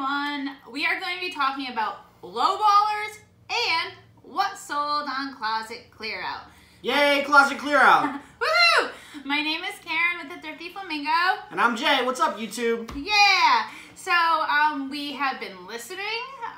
everyone. We are going to be talking about lowballers and what sold on Closet Clear Out. Yay, Closet Clear Out. Woohoo! My name is Karen with the Thrifty Flamingo. And I'm Jay. What's up, YouTube? Yeah. So we have been listening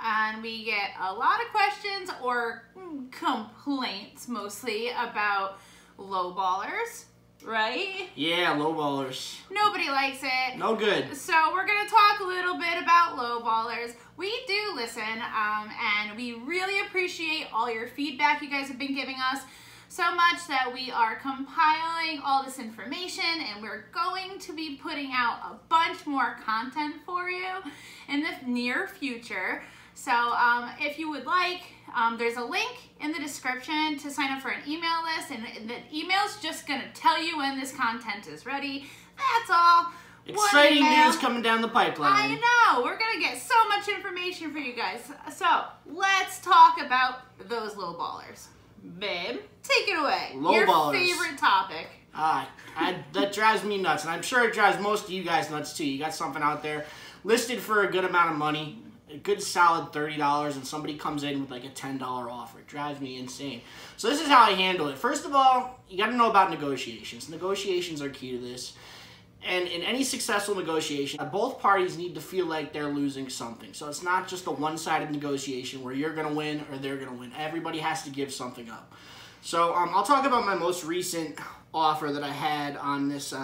and we get a lot of questions or complaints mostly about lowballers. Right? Yeah, lowballers. Nobody likes it. No good. So we're going to talk a little bit about lowballers. We do listen, and we really appreciate all your feedback you guys have been giving us. So much that we are compiling all this information, and we're going to be putting out a bunch more content for you in the near future. So if you would like, there's a link in the description to sign up for an email list, and the email's just gonna tell you when this content is ready. That's all. Exciting news coming down the pipeline. I know. We're gonna get so much information for you guys. So let's talk about those lowballers. Babe, take it away. Lowballers. Your favorite topic. That drives me nuts, and I'm sure it drives most of you guys nuts too. You got something out there listed for a good amount of money, a good solid $30, and somebody comes in with like a $10 offer. It drives me insane. So this is how I handle it. First of all, you got to know about negotiations. Negotiations are key to this. And in any successful negotiation, both parties need to feel like they're losing something. So it's not just a one-sided negotiation where you're going to win or they're going to win. Everybody has to give something up. So I'll talk about my most recent offer that I had on this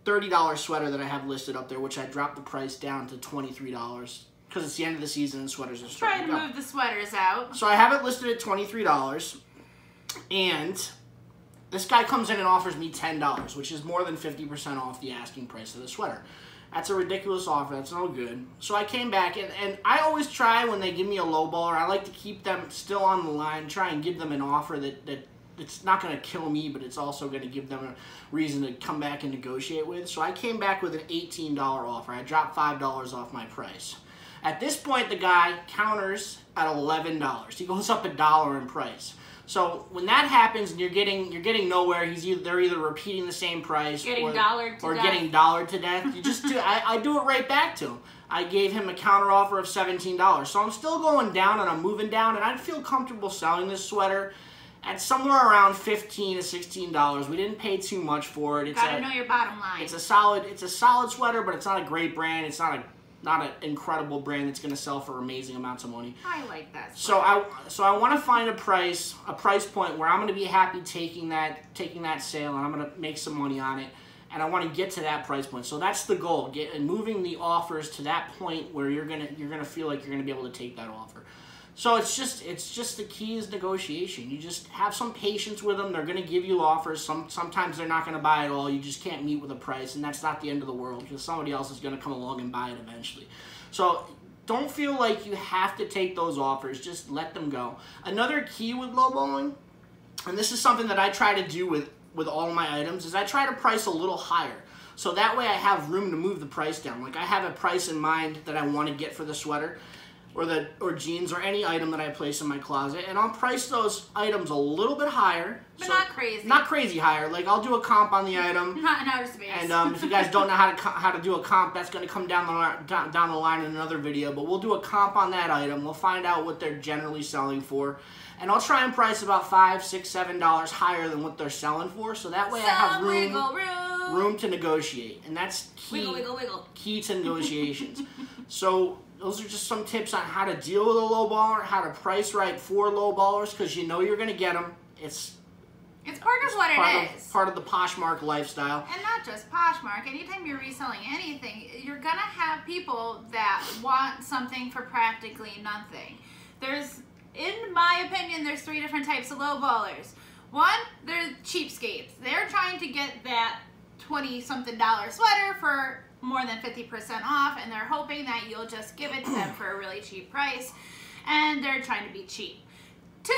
$30 sweater that I have listed up there, which I dropped the price down to $23 because it's the end of the season and sweaters are starting to go. Try to move the sweaters out. So I have it listed at $23, and this guy comes in and offers me $10, which is more than 50% off the asking price of the sweater. That's a ridiculous offer. That's no good. So I came back, and I always try when they give me a lowballer, I like to keep them still on the line, try and give them an offer that it's not going to kill me, but it's also going to give them a reason to come back and negotiate with. So I came back with an $18 offer. I dropped $5 off my price. At this point, the guy counters at $11. He goes up $1 in price. So when that happens and you're getting nowhere, they're either repeating the same price or getting dollared to death. You just do I do it right back to him. I gave him a counter offer of $17. So I'm still going down and I'm moving down, and I'd feel comfortable selling this sweater at somewhere around $15 to $16. We didn't pay too much for it. Gotta know your bottom line. It's a solid sweater, but it's not a great brand. It's not an incredible brand that's going to sell for amazing amounts of money. I like that sweater. So I want to find a price point where I'm going to be happy taking that sale, and I'm going to make some money on it. And I want to get to that price point. So that's the goal, moving the offers to that point where you're gonna feel like you're gonna be able to take that offer. So it's just the key is negotiation. You just have some patience with them. They're going to give you offers. Sometimes they're not going to buy it all. You just can't meet with a price, and that's not the end of the world because somebody else is going to come along and buy it eventually. So don't feel like you have to take those offers. Just let them go. Another key with lowballing, and this is something that I try to do with all of my items, is I try to price a little higher. So that way I have room to move the price down. Like I have a price in mind that I want to get for the sweater, or jeans, or any item that I place in my closet, and I'll price those items a little bit higher. But not crazy. Not crazy higher. Like I'll do a comp on the item. Not in outer space. And if you guys don't know how to do a comp, that's going to come down the line in another video. But we'll do a comp on that item. We'll find out what they're generally selling for, and I'll try and price about $5, $6, $7 higher than what they're selling for. So that way I have room to negotiate, and that's key. Wiggle. Key to negotiations. So those are just some tips on how to deal with a lowballer, how to price right for lowballers, because you know you're going to get them. It's part of the Poshmark lifestyle. And not just Poshmark. Anytime you're reselling anything, you're going to have people that want something for practically nothing. In my opinion, there's 3 different types of lowballers. One, they're cheapskates. They're trying to get that $20-something sweater for more than 50% off, and they're hoping that you'll just give it to them for a really cheap price, and they're trying to be cheap. 2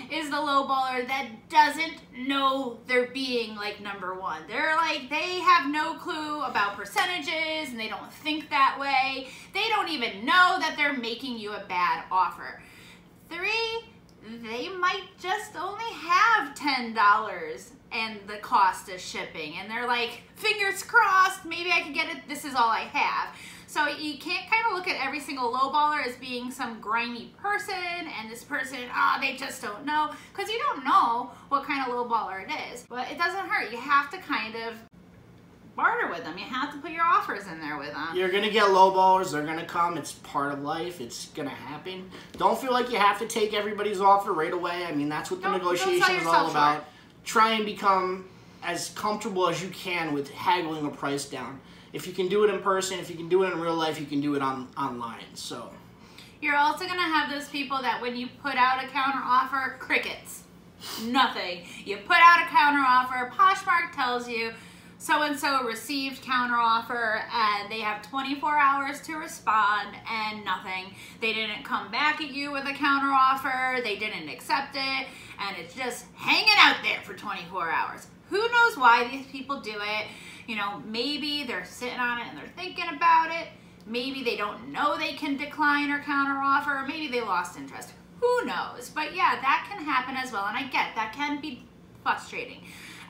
is the lowballer that doesn't know they're being like number 1. They have no clue about percentages, and they don't think that way. They don't even know that they're making you a bad offer. 3, they might just only have $10 and the cost of shipping, and they're like, fingers crossed, maybe I can get it, this is all I have. So you can't kind of look at every single lowballer as being some grimy person, and this person, they just don't know, because you don't know what kind of lowballer it is. But it doesn't hurt. You have to kind of barter with them. You have to put your offers in there with them. You're gonna get lowballers. They're gonna come. It's part of life. It's gonna happen. Don't feel like you have to take everybody's offer right away. I mean, that's what the negotiation is all about. Try and become as comfortable as you can with haggling a price down. If you can do it in person, if you can do it in real life, you can do it online. So you're also going to have those people that when you put out a counter offer, crickets. Nothing. You put out a counter offer, Poshmark tells you so-and-so received counter offer, and they have 24 hours to respond, and nothing. They didn't come back at you with a counter offer, they didn't accept it, and it's just hanging out there for 24 hours. Who knows why these people do it? You know, maybe they're sitting on it and they're thinking about it. Maybe they don't know they can decline or counter offer. Maybe they lost interest. Who knows? But yeah, that can happen as well. And I get that can be frustrating.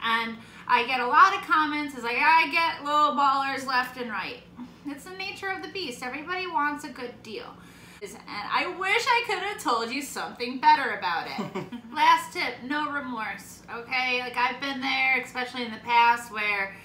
And I get a lot of comments. It's like, I get lowballers left and right. It's the nature of the beast. Everybody wants a good deal. And I wish I could have told you something better about it. Last tip, no remorse, okay? Like, I've been there, especially in the past, where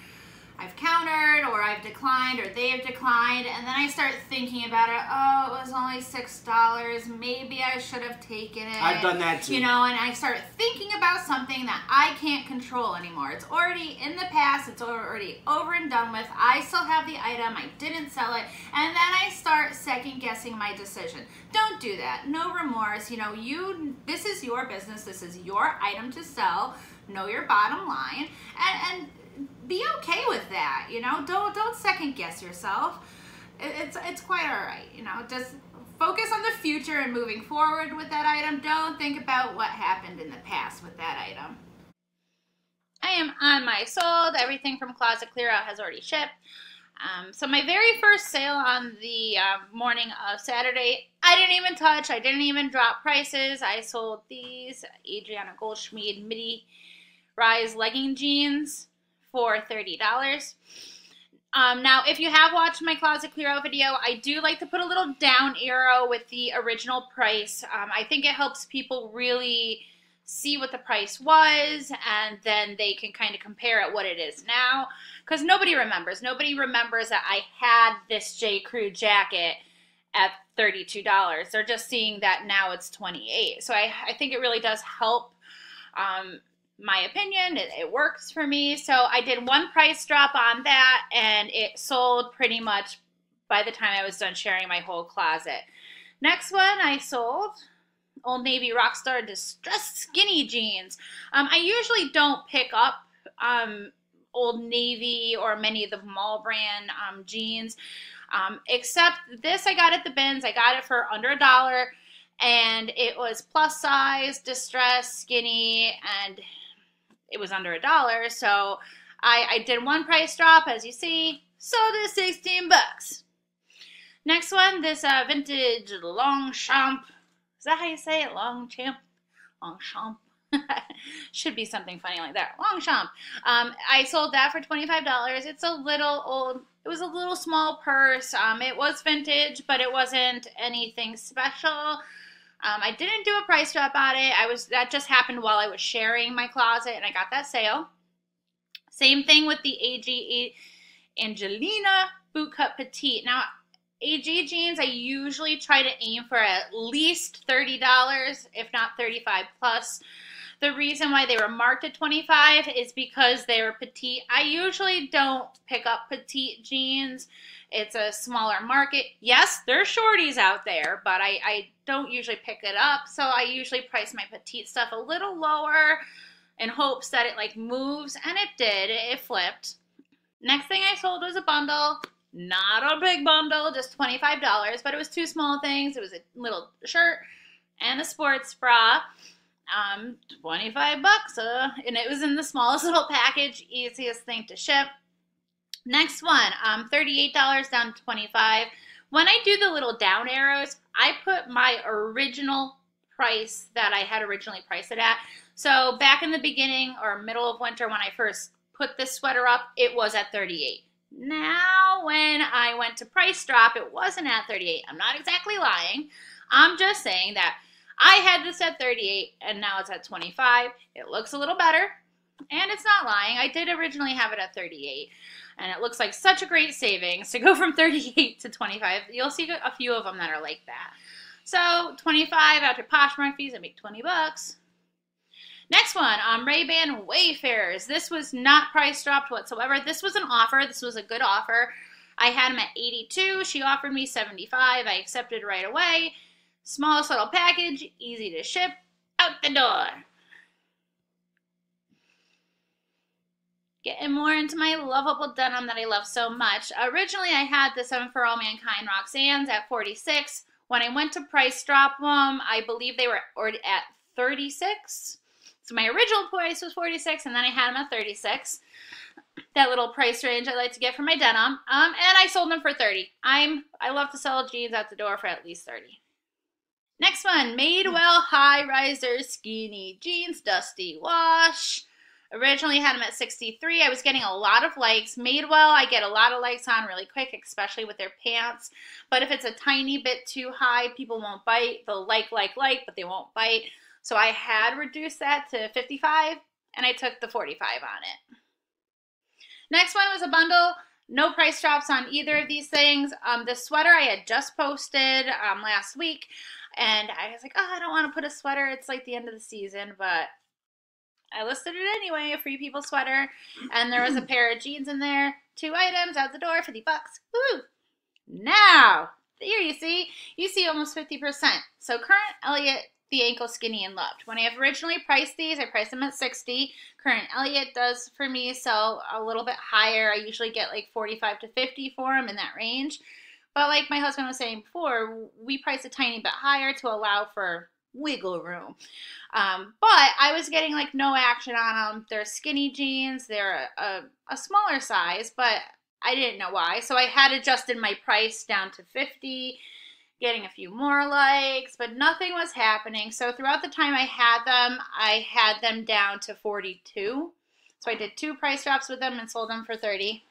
I've countered or I've declined or they've declined, and then I start thinking about it. Oh, it was only $6. Maybe I should have taken it. I've done that too. You know, and I start thinking about something that I can't control anymore. It's already in the past. It's already over and done with. I still have the item. I didn't sell it. And then I start second guessing my decision. Don't do that. No remorse. You know, this is your business. This is your item to sell. Know your bottom line. And be okay with that, you know. Don't second guess yourself. It's quite all right, you know. Just focus on the future and moving forward with that item. Don't think about what happened in the past with that item. I am on my sold. Everything from Closet Clear Out has already shipped. So my very first sale on the morning of Saturday, I didn't even touch. I didn't even drop prices. I sold these Adriana Goldschmied midi rise legging jeans for $30. Now, if you have watched my Closet Clear Out video, I do like to put a little down arrow with the original price. I think it helps people really see what the price was, and then they can kind of compare it what it is now, because nobody remembers. Nobody remembers that I had this J. Crew jacket at $32. They're just seeing that now it's $28. So I think it really does help. My opinion, it works for me. So I did one price drop on that, and it sold pretty much by the time I was done sharing my whole closet. Next one I sold, Old Navy Rockstar Distressed Skinny Jeans. I usually don't pick up Old Navy or many of the mall brand jeans, except this I got at the bins. I got it for under $1, and it was plus size, distressed, skinny, and it was under $1, so I did one price drop, as you see, sold it 16 bucks. Next one, this vintage Longchamp. Is that how you say it? Longchamp? Longchamp. Should be something funny like that. Longchamp. I sold that for $25. It's a little old. It was a little small purse. It was vintage, but it wasn't anything special. I didn't do a price drop on it. That just happened while I was sharing my closet, and I got that sale. Same thing with the AG Angelina Bootcut Petite. Now, AG jeans, I usually try to aim for at least $30, if not $35 plus. The reason why they were marked at $25 is because they were petite. I usually don't pick up petite jeans. It's a smaller market. Yes, there's shorties out there, but I don't usually pick it up. So I usually price my petite stuff a little lower in hopes that it like moves, and it did. It flipped. Next thing I sold was a bundle. Not a big bundle, just $25, but it was two small things. It was a little shirt and a sports bra. 25 bucks, and it was in the smallest little package, easiest thing to ship. Next one, $38 down to $25. When I do the little down arrows, I put my original price that I had originally priced it at. So back in the beginning or middle of winter when I first put this sweater up, it was at $38. Now, when I went to price drop, it wasn't at 38. I'm not exactly lying. I'm just saying that I had this at 38 and now it's at 25. It looks a little better, and it's not lying. I did originally have it at 38, and it looks like such a great savings to go from 38 to 25. You'll see a few of them that are like that. So 25 after Poshmark fees, I make 20 bucks. Next one, Ray-Ban Wayfarers. This was not price dropped whatsoever. This was an offer. This was a good offer. I had them at 82. She offered me 75. I accepted right away. Smallest little package, easy to ship, out the door. Getting more into my lovable denim that I love so much. Originally, I had the 7 for All Mankind Roxanne's at 46. When I went to price drop them, I believe they were already at 36. So my original price was 46, and then I had them at 36. That little price range I like to get for my denim. And I sold them for 30. I love to sell jeans at the door for at least 30. Next one, Madewell High Riser Skinny Jeans Dusty Wash. Originally had them at 63. I was getting a lot of likes. Madewell, I get a lot of likes on really quick, especially with their pants. But if it's a tiny bit too high, people won't bite. They'll like, but they won't bite. So I had reduced that to 55, and I took the 45 on it. Next one was a bundle. No price drops on either of these things. The sweater I had just posted last week, and I was like, oh, I don't want to put a sweater. It's like the end of the season, but I listed it anyway, a Free People sweater, and there was a pair of jeans in there. 2 items out the door, 50 bucks. Woo! Now, here you see almost 50%. So current Elliott, the ankle skinny and loved. When I have originally priced these, I priced them at 60. Current Elliott does for me sell a little bit higher. I usually get like 45 to 50 for them, in that range. But like my husband was saying before, we price a tiny bit higher to allow for wiggle room. But I was getting like no action on them. They're skinny jeans. They're a smaller size, but I didn't know why. So I had adjusted my price down to 50, getting a few more likes, but nothing was happening. So throughout the time I had them down to 42. So I did 2 price drops with them and sold them for 30.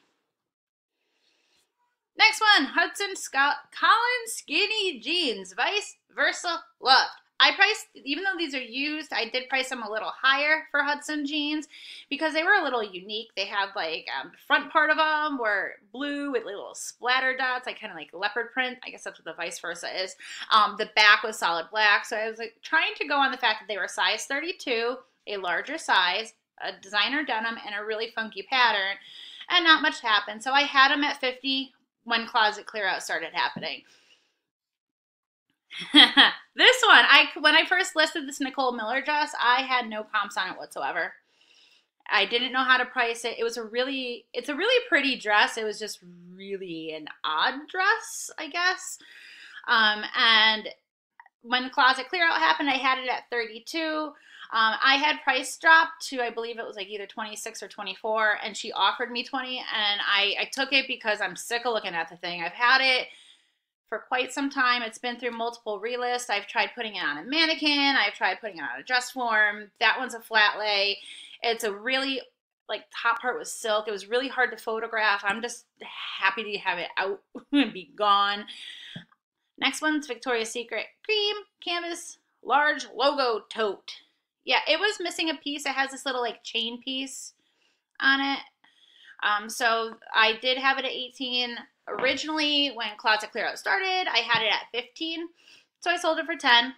Next one, Hudson Scott Collins Skinny Jeans, Vice Versa Loved. I priced, even though these are used, I did price them a little higher for Hudson jeans because they were a little unique. They had like the front part of them were blue with little splatter dots, like kind of like leopard print. I guess that's what the Vice Versa is. The back was solid black. So I was like trying to go on the fact that they were size 32, a larger size, a designer denim, and a really funky pattern. And not much happened. So I had them at 50 when Closet Clear Out started happening. This one, when I first listed this Nicole Miller dress, I had no comps on it whatsoever. I didn't know how to price it. It's a really pretty dress. It was just really an odd dress, I guess. And when the Closet Clear Out happened, I had it at 32. I had price dropped to, I believe it was like either 26 or 24, and she offered me 20, and I took it because I'm sick of looking at the thing. I've had it for quite some time. It's been through multiple relists. I've tried putting it on a mannequin. I've tried putting it on a dress form. That one's a flat lay. It's a really, like, top part was silk. It was really hard to photograph. I'm just happy to have it out and be gone. Next one's Victoria's Secret Cream Canvas Large Logo Tote. Yeah, it was missing a piece. It has this little, like, chain piece on it. So I did have it at 18. Originally, when Closet Clear Out started, I had it at 15, so I sold it for 10.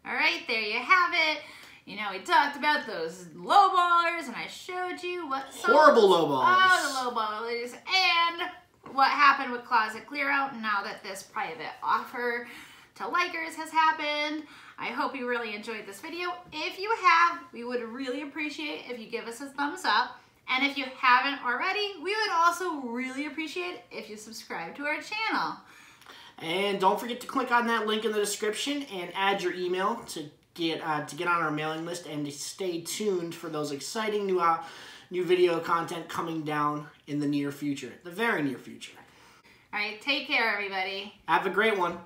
All right, there you have it. You know, we talked about those lowballers, and I showed you what horrible lowballers. Oh, the lowballers, and what happened with Closet Clear Out now that this private offer to likers has happened. I hope you really enjoyed this video. If you have, we would really appreciate if you give us a thumbs up. And if you haven't already, we would also really appreciate if you subscribe to our channel. And don't forget to click on that link in the description and add your email to get on our mailing list and to stay tuned for those exciting new video content coming down in the near future, the very near future. All right, take care, everybody. Have a great one.